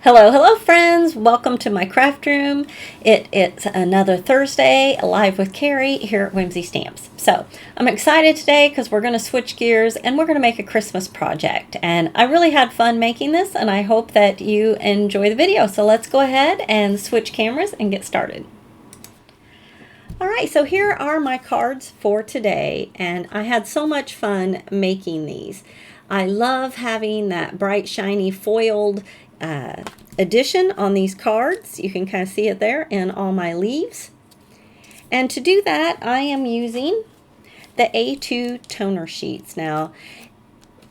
Hello friends. Welcome to my craft room. It's another Thursday, live with Carrie here at Whimsy Stamps. So I'm excited today because we're going to switch gears and we're going to make a Christmas project. And I really had fun making this and I hope that you enjoy the video. So let's go ahead and switch cameras and get started. All right, so here are my cards for today, and I had so much fun making these. I love having that bright, shiny, foiled addition on these cards. You can kind of see it there in all my leaves. And to do that, I am using the A2 toner sheets. Now,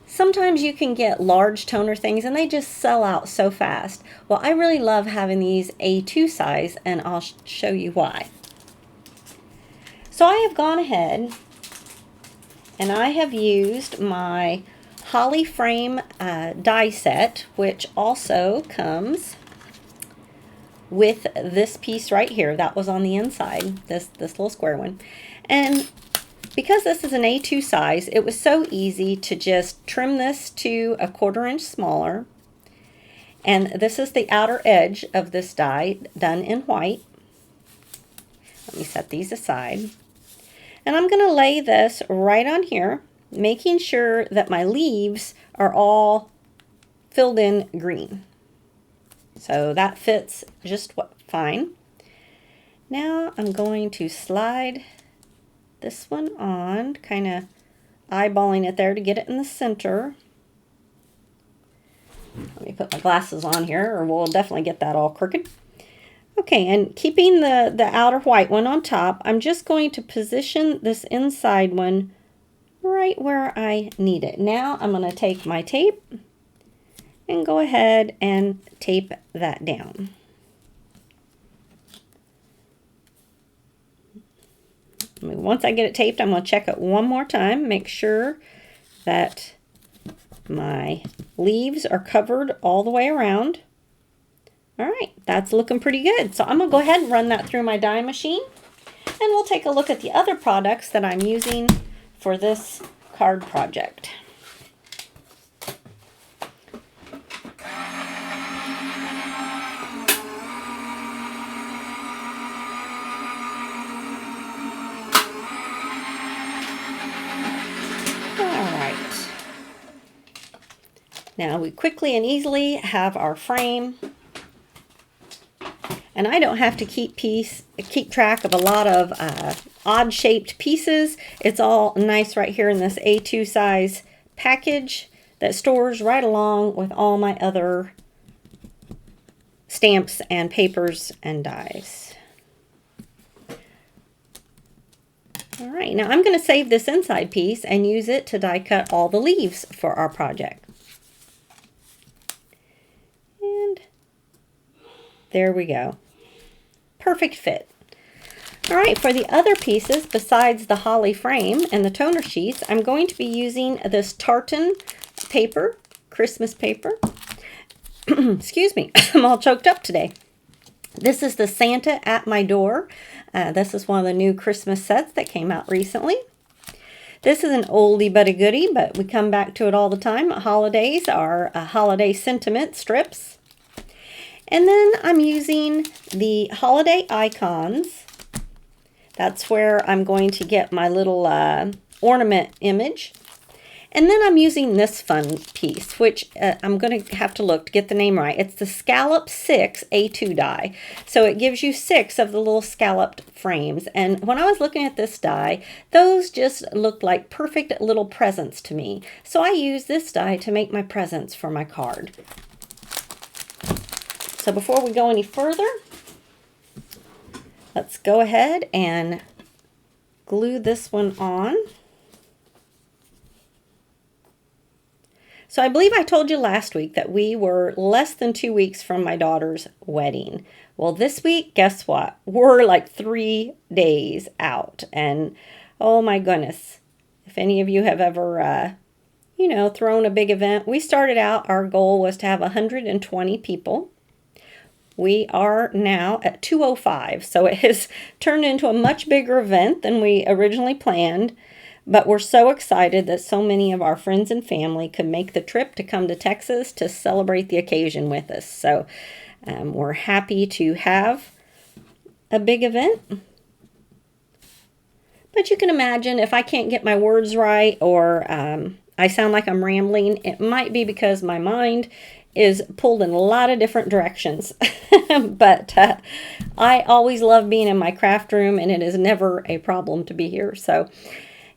sometimes you can get large toner things and they just sell out so fast. Well, I really love having these A2 size, and I'll show you why. So I have gone ahead and I have used my holly frame die set, which also comes with this piece right here that was on the inside, this little square one. And because this is an A2 size, it was so easy to just trim this to a 1/4 inch smaller. And this is the outer edge of this die done in white. Let me set these aside. And I'm going to lay this right on here, making sure that my leaves are all filled in green. So that fits just fine. Now I'm going to slide this one on, kind of eyeballing it there to get it in the center. Let me put my glasses on here or we'll definitely get that all crooked. Okay, and keeping the outer white one on top, I'm just going to position this inside one right where I need it. Now I'm going to take my tape and go ahead and tape that down. Once I get it taped, I'm going to check it one more time, make sure that my leaves are covered all the way around. All right, that's looking pretty good. So I'm going to go ahead and run that through my die machine, and we'll take a look at the other products that I'm using for this card project. All right. Now we quickly and easily have our frame. And I don't have to keep track of a lot of odd-shaped pieces. It's all nice right here in this A2 size package that stores right along with all my other stamps and papers and dies. All right, now I'm going to save this inside piece and use it to die cut all the leaves for our project. And there we go. Perfect fit. All right, for the other pieces besides the holly frame and the toner sheets, I'm going to be using this tartan paper, Christmas paper. Excuse me, I'm all choked up today. This is the Santa at My Door. This is one of the new Christmas sets that came out recently. This is an oldie but a goodie, but we come back to it all the time. Holidays are holiday sentiment strips. And then I'm using the holiday icons. That's where I'm going to get my little ornament image. And then I'm using this fun piece, which I'm going to have to look to get the name right. It's the Scallop 6 A2 die. So it gives you 6 of the little scalloped frames. And when I was looking at this die, those just looked like perfect little presents to me. So I use this die to make my presents for my card. So before we go any further, let's go ahead and glue this one on. So I believe I told you last week that we were less than 2 weeks from my daughter's wedding. Well, this week, guess what? We're like 3 days out. And oh my goodness, if any of you have ever, thrown a big event, we started out, our goal was to have 120 people. We are now at 205, so it has turned into a much bigger event than we originally planned. But we're so excited that so many of our friends and family could make the trip to come to Texas to celebrate the occasion with us. So we're happy to have a big event. But you can imagine if I can't get my words right, or I sound like I'm rambling, it might be because my mind is pulled in a lot of different directions. But I always love being in my craft room, and it is never a problem to be here. So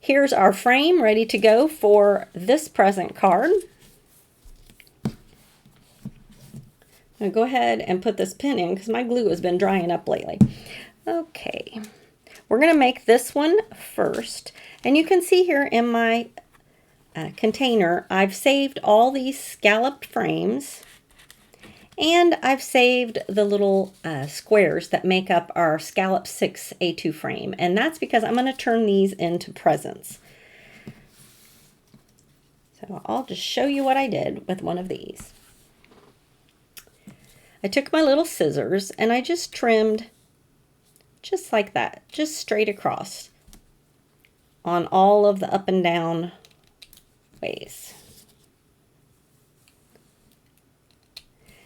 here's our frame ready to go for this present card. I'm going to go ahead and put this pin in because my glue has been drying up lately. Okay. We're going to make this one first. And you can see here in my container, I've saved all these scalloped frames. And I've saved the little squares that make up our Scallop 6 A2 frame. And that's because I'm going to turn these into presents. So I'll just show you what I did with one of these. I took my little scissors and I just trimmed just like that, just straight across on all of the up and down ways.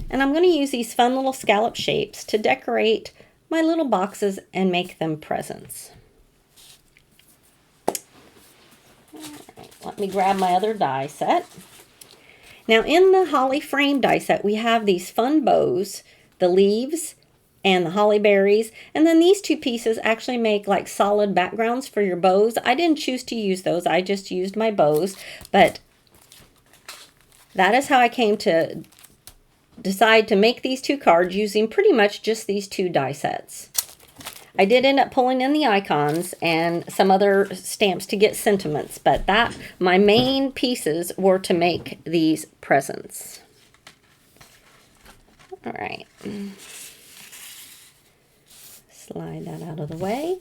And I'm going to use these fun little scallop shapes to decorate my little boxes and make them presents. All right, let me grab my other die set. Now in the holly frame die set, we have these fun bows, the leaves, and the holly berries, and then these two pieces actually make like solid backgrounds for your bows. I didn't choose to use those, I just used my bows, but that is how I came to decide to make these two cards using pretty much just these two die sets. I did end up pulling in the icons and some other stamps to get sentiments, but my main pieces were to make these presents. All right. Slide that out of the way.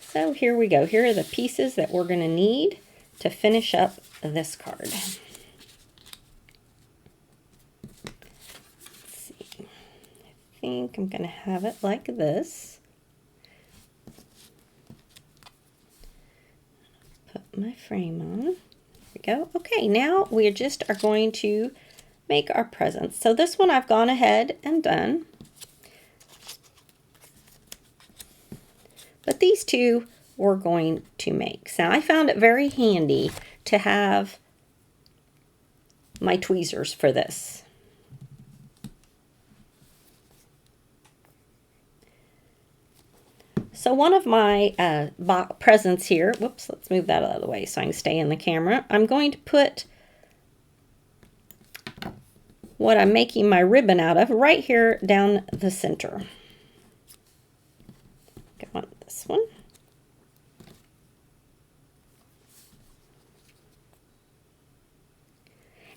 So here we go. Here are the pieces that we're going to need to finish up this card. Let's see. I think I'm going to have it like this. Put my frame on. There we go. Okay, now we just are going to make our presents. So this one I've gone ahead and done. But these two we're going to make. So I found it very handy to have my tweezers for this. So one of my presents here, whoops, let's move that out of the way so I can stay in the camera. I'm going to put what I'm making my ribbon out of right here down the center. I want this one.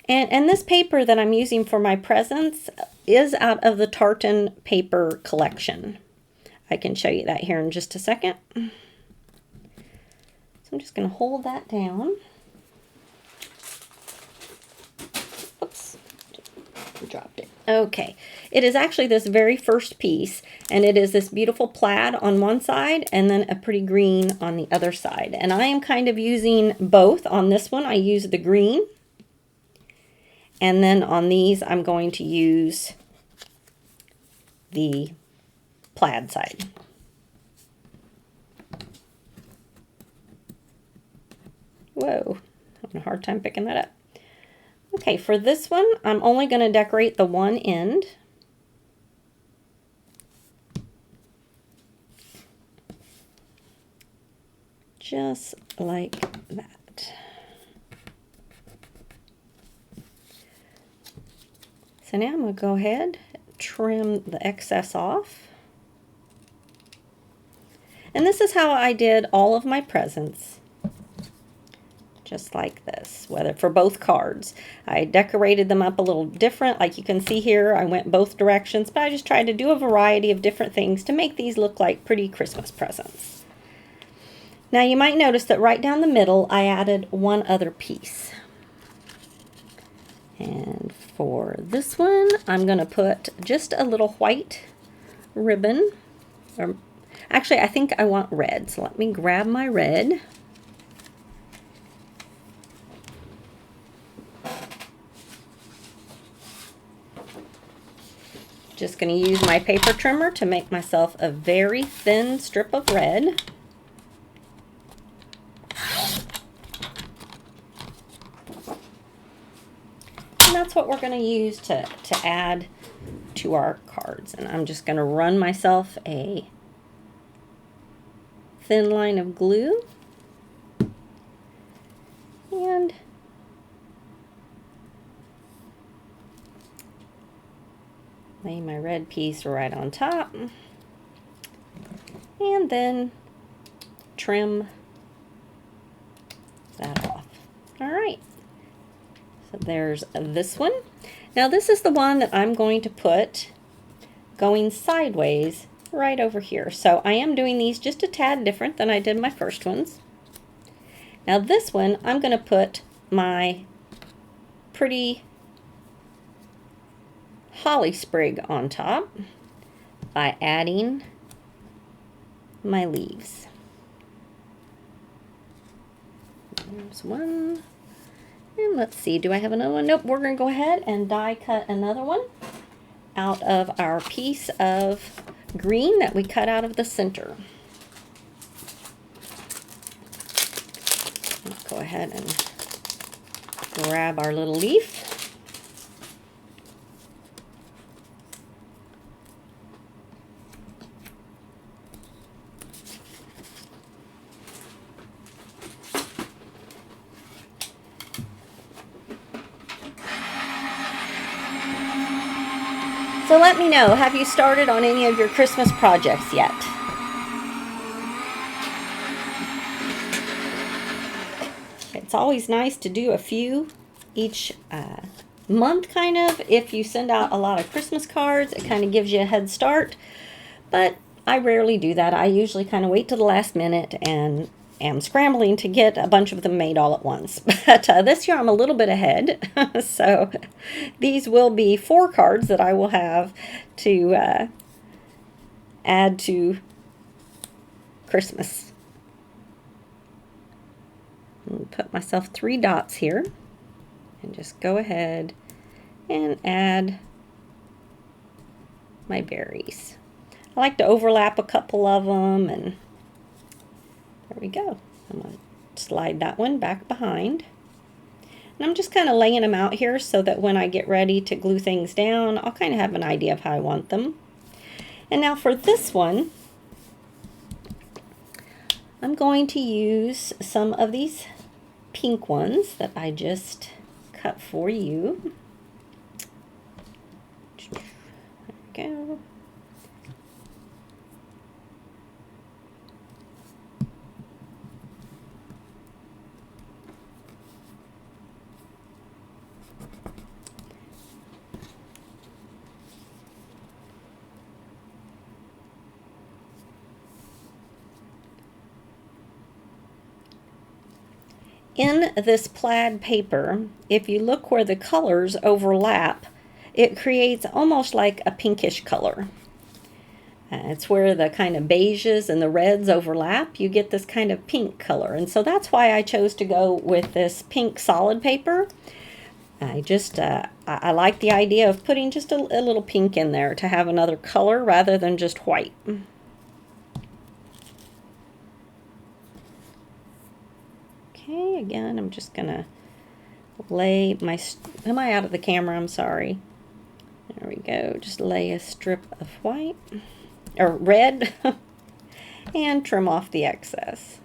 And this paper that I'm using for my presents is out of the tartan paper collection. I can show you that here in just a second. So I'm just going to hold that down. Oops, dropped it. Okay, it is actually this very first piece, and it is this beautiful plaid on one side and then a pretty green on the other side. And I am kind of using both. On this one, I use the green. And then on these, I'm going to use the plaid side. Whoa, having a hard time picking that up. Okay, for this one, I'm only going to decorate the one end. Just like that. So now I'm going to go ahead, trim the excess off. And this is how I did all of my presents. Just like this, whether for both cards. I decorated them up a little different. Like you can see here, I went both directions, but I just tried to do a variety of different things to make these look like pretty Christmas presents. Now you might notice that right down the middle, I added one other piece. And for this one, I'm going to put just a little white ribbon, or Actually, I think I want red, so let me grab my red. Just going to use my paper trimmer to make myself a very thin strip of red. And that's what we're going to use to add to our cards. And I'm just going to run myself a thin line of glue. And lay my red piece right on top. And then trim that off. All right. So there's this one. Now this is the one that I'm going to put going sideways right over here. So I am doing these just a tad different than I did my first ones. Now this one, I'm going to put my pretty holly sprig on top by adding my leaves. There's one. And let's see, do I have another one? Nope, we're going to go ahead and die cut another one out of our piece of green that we cut out of the center. Let's go ahead and grab our little leaf. So let me know, have you started on any of your Christmas projects yet? It's always nice to do a few each month, kind of. If you send out a lot of Christmas cards, it kind of gives you a head start. But I rarely do that. I usually kind of wait till the last minute and am scrambling to get a bunch of them made all at once. But this year I'm a little bit ahead. So these will be 4 cards that I will have to add to Christmas. I'll put myself 3 dots here and just go ahead and add my berries. I like to overlap a couple of them, and there we go. I'm going to slide that one back behind. And I'm just kind of laying them out here so that when I get ready to glue things down, I'll kind of have an idea of how I want them. And now for this one, I'm going to use some of these pink ones that I just cut for you. There we go. In this plaid paper, if you look where the colors overlap, it creates almost like a pinkish color. It's where the kind of beiges and the reds overlap. You get this kind of pink color. And so that's why I chose to go with this pink solid paper. I like the idea of putting just a little pink in there to have another color rather than just white. Okay, again, I'm just going to lay my, am I out of the camera? I'm sorry. There we go. Just lay a strip of white, or red, and trim off the excess.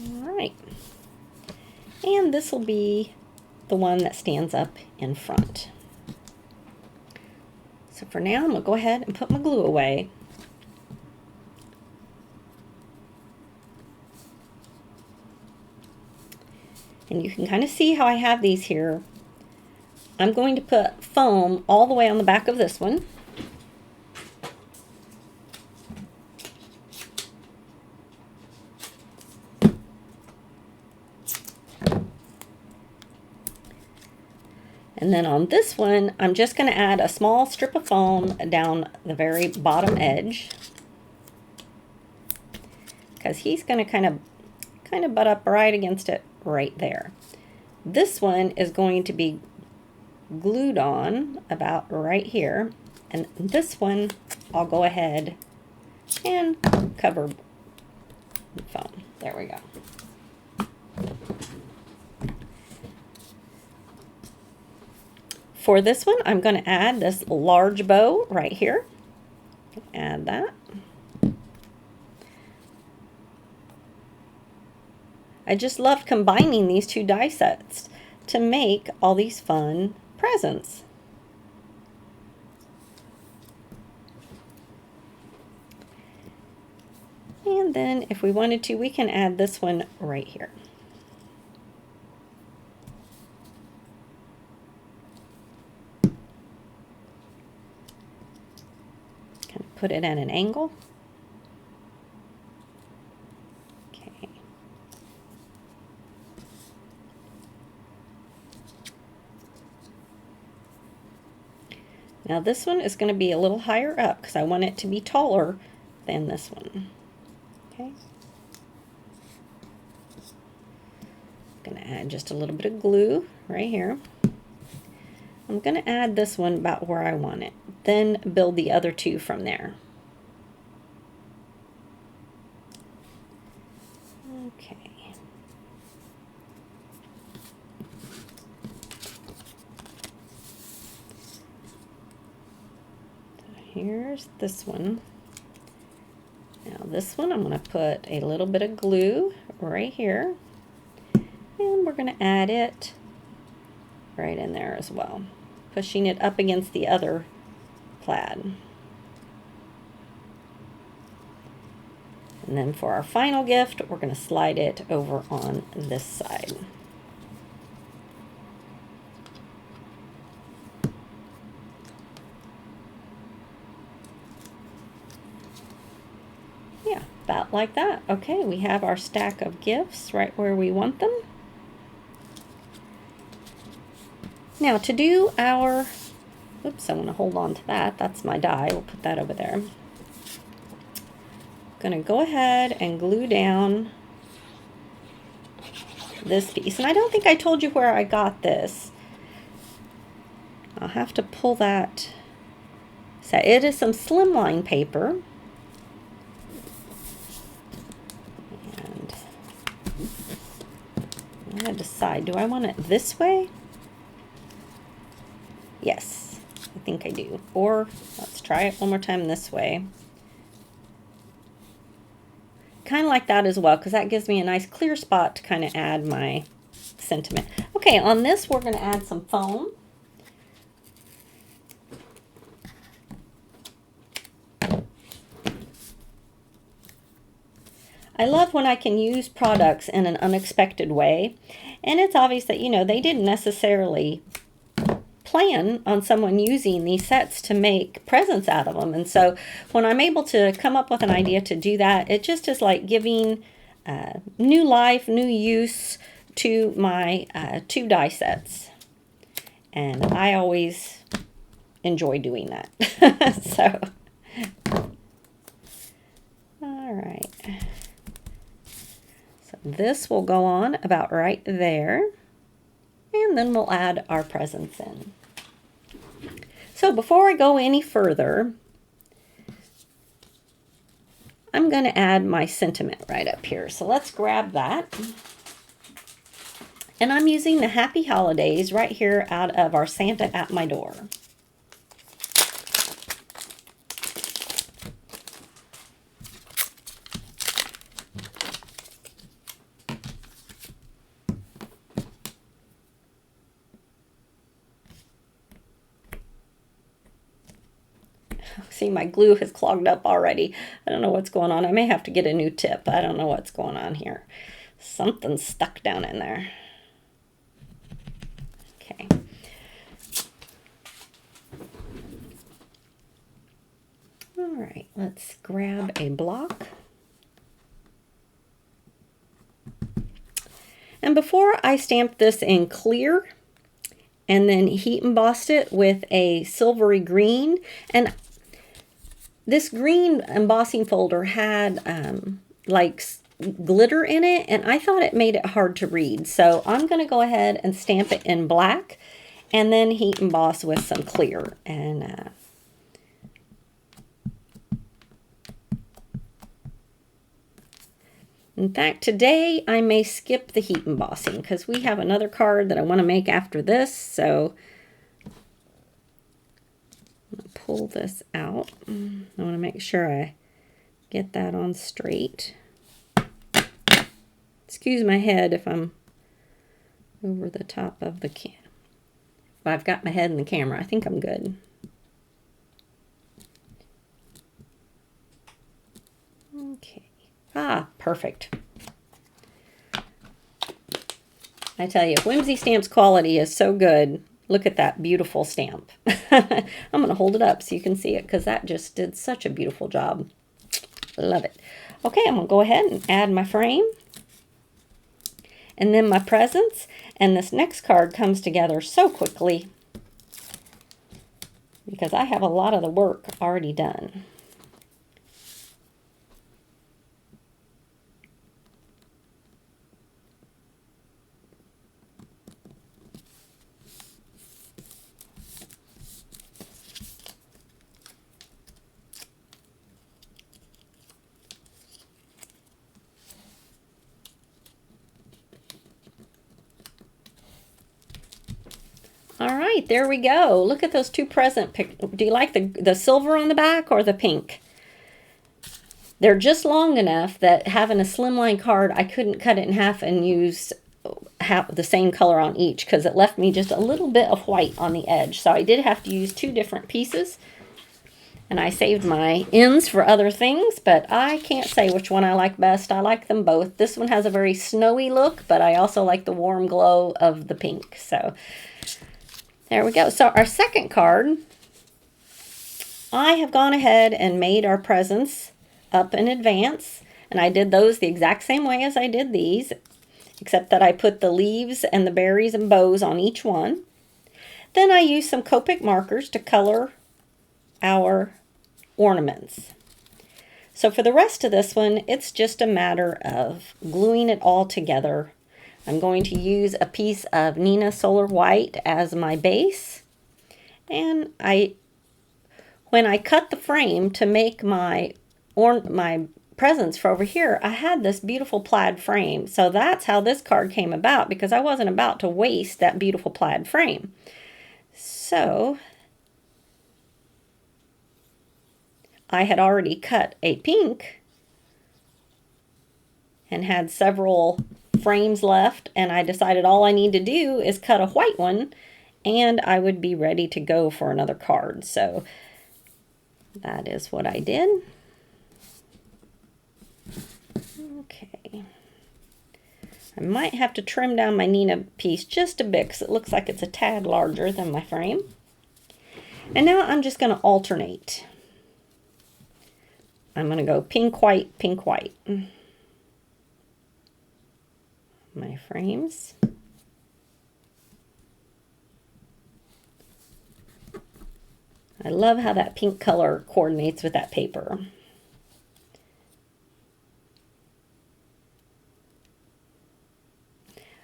All right. And this will be the one that stands up in front. So for now, I'm going to go ahead and put my glue away. And you can kind of see how I have these here. I'm going to put foam all the way on the back of this one. And And then on this one, I'm just going to add a small strip of foam down the very bottom edge, because he's going to kind of butt up right against it right there. This one is going to be glued on about right here, and this one I'll go ahead and cover with foam. There we go. For this one, I'm going to add this large bow right here. Add that. I just love combining these two die sets to make all these fun presents. And then if we wanted to, we can add this one right here. Kind of put it at an angle. Okay. Now this one is going to be a little higher up because I want it to be taller than this one. Okay. I'm going to add just a little bit of glue right here. I'm going to add this one about where I want it, then build the other two from there. Okay. So here's this one. Now this one I'm going to put a little bit of glue right here, and we're going to add it right in there as well, pushing it up against the other plaid. And then for our final gift, we're going to slide it over on this side. Yeah, about like that. Okay, we have our stack of gifts right where we want them. Now to do our, oops, I want to hold on to that. That's my die. We'll put that over there. I'm going to go ahead and glue down this piece. And I don't think I told you where I got this. I'll have to pull that. So it is some slimline paper. And I'm going to decide, do I want it this way? Yes, I think I do. Or let's try it one more time this way. Kind of like that as well, because that gives me a nice clear spot to kind of add my sentiment. Okay, on this we're going to add some foam. I love when I can use products in an unexpected way, and it's obvious that, you know, they didn't necessarily plan on someone using these sets to make presents out of them. And so when I'm able to come up with an idea to do that, it just is like giving new life, new use to my two die sets. And I always enjoy doing that. So, all right. So this will go on about right there. And then we'll add our presents in. So before I go any further, I'm going to add my sentiment right up here. So let's grab that. And I'm using the Happy Holidays right here out of our Santa at My Door. See, my glue has clogged up already. I don't know what's going on. I may have to get a new tip. I don't know what's going on here. Something's stuck down in there. Okay. All right, let's grab a block. And before I stamp this in clear and then heat embossed it with a silvery green. And this green embossing folder had like glitter in it, and I thought it made it hard to read. So I'm going to go ahead and stamp it in black and then heat emboss with some clear. And in fact, today I may skip the heat embossing because we have another card that I want to make after this. So I'm going to pull this out. I want to make sure I get that on straight. Excuse my head if I'm over the top of the can. If I've got my head in the camera, I think I'm good. Okay. Ah, perfect. I tell you, Whimsy Stamp's quality is so good. Look at that beautiful stamp. I'm going to hold it up so you can see it because that just did such a beautiful job. Love it. Okay, I'm going to go ahead and add my frame. And then my presents. And this next card comes together so quickly because I have a lot of the work already done. All right, there we go. Look at those two present pictures. Do you like the silver on the back or the pink? They're just long enough that having a slimline card, I couldn't cut it in half and use the same color on each because it left me just a little bit of white on the edge. So I did have to use two different pieces. And I saved my ends for other things, but I can't say which one I like best. I like them both. This one has a very snowy look, but I also like the warm glow of the pink. So there we go. So our second card, I have gone ahead and made our presents up in advance. And I did those the exact same way as I did these, except that I put the leaves and the berries and bows on each one. Then I used some Copic markers to color our ornaments. So for the rest of this one, it's just a matter of gluing it all together. I'm going to use a piece of Nina Solar White as my base. And when I cut the frame to make my presents for over here, I had this beautiful plaid frame. So that's how this card came about, because I wasn't about to waste that beautiful plaid frame. So I had already cut a pink and had several frames left, and I decided all I need to do is cut a white one and I would be ready to go for another card. So that is what I did. Okay. I might have to trim down my Nina piece just a bit because it looks like it's a tad larger than my frame. And now I'm just going to alternate. I'm going to go pink, white, pink, white. My frames. I love how that pink color coordinates with that paper.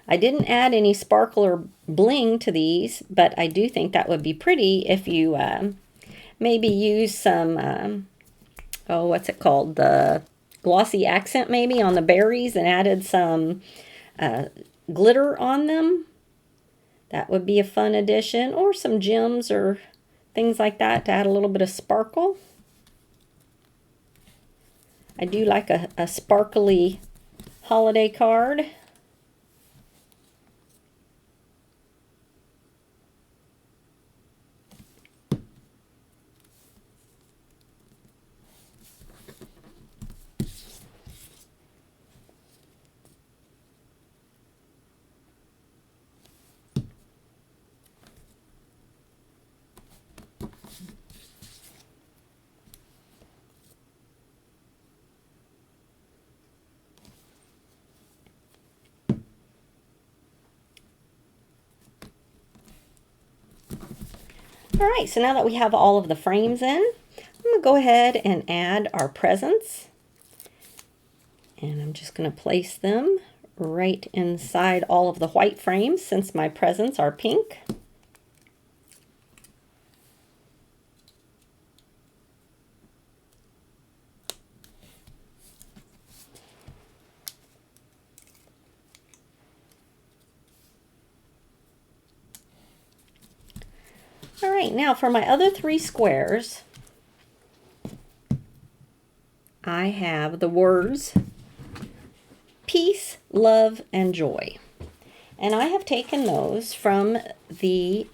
I didn't add any sparkle or bling to these, but I do think that would be pretty if you maybe use some, oh, what's it called? The glossy accent maybe on the berries and added some glitter on them. That would be a fun addition, or some gems or things like that to add a little bit of sparkle. I do like a sparkly holiday card. All right, so now that we have all of the frames in, I'm going to go ahead and add our presents. And I'm just going to place them right inside all of the white frames since my presents are pink. All right, now for my other 3 squares, I have the words peace, love, and joy. And I have taken those from the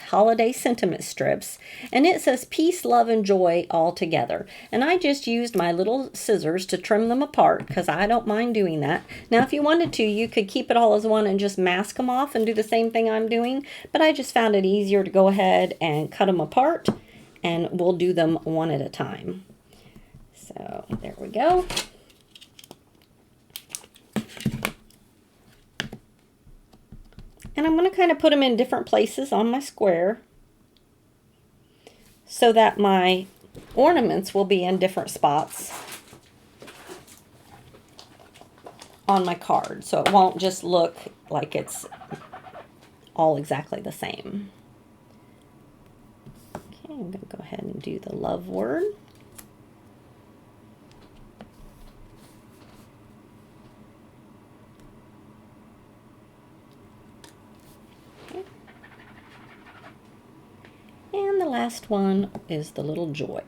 holiday sentiment strips, and it says peace, love, and joy all together. And I just used my little scissors to trim them apart because I don't mind doing that. Now, if you wanted to, you could keep it all as one and just mask them off and do the same thing I'm doing, but I just found it easier to go ahead and cut them apart, and we'll do them one at a time. So there we go. And I'm going to kind of put them in different places on my square so that my ornaments will be in different spots on my card. So it won't just look like it's all exactly the same. Okay, I'm going to go ahead and do the love word. And the last one is the little joy.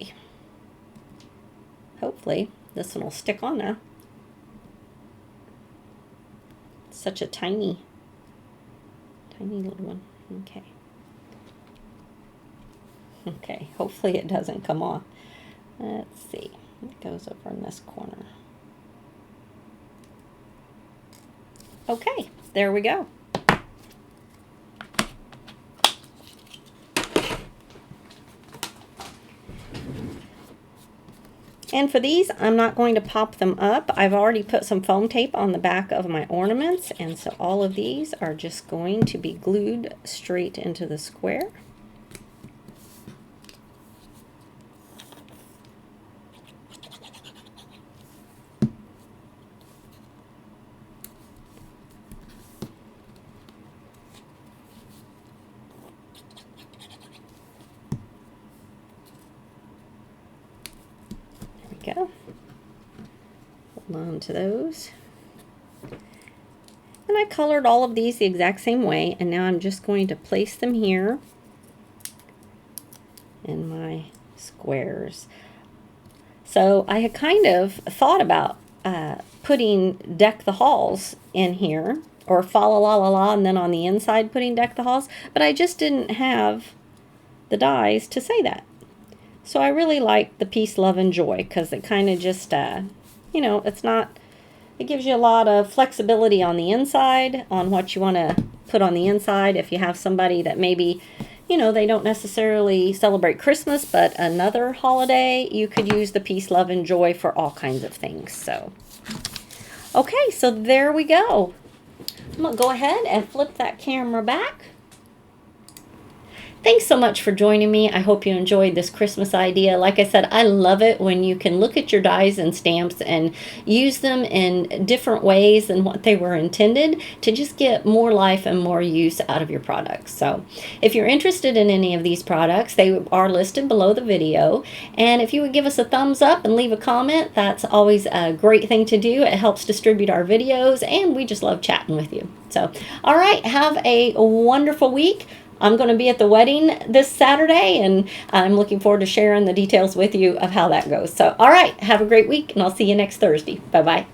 Hopefully this one will stick on now. It's such a tiny little one. Okay. Okay, hopefully it doesn't come off. Let's see. It goes over in this corner. Okay, there we go. And for these, I'm not going to pop them up. I've already put some foam tape on the back of my ornaments, and so all of these are just going to be glued straight into the square. Go. Hold on to those. And I colored all of these the exact same way, and now I'm just going to place them here in my squares. So I had kind of thought about putting Deck the Halls in here, or Fa La La La La, and then on the inside putting Deck the Halls, but I just didn't have the dies to say that. So I really like the peace, love, and joy because it kind of just, you know, it gives you a lot of flexibility on the inside on what you want to put on the inside. If you have somebody that maybe, you know, they don't necessarily celebrate Christmas, but another holiday, you could use the peace, love, and joy for all kinds of things. So, okay, so there we go. I'm going to go ahead and flip that camera back. Thanks so much for joining me. I hope you enjoyed this Christmas idea. Like I said, I love it when you can look at your dies and stamps and use them in different ways than what they were intended to just get more life and more use out of your products. So if you're interested in any of these products, they are listed below the video. And if you would give us a thumbs up and leave a comment, that's always a great thing to do. It helps distribute our videos, and we just love chatting with you. So, all right, have a wonderful week. I'm going to be at the wedding this Saturday, and I'm looking forward to sharing the details with you of how that goes. So, all right, have a great week, and I'll see you next Thursday. Bye-bye.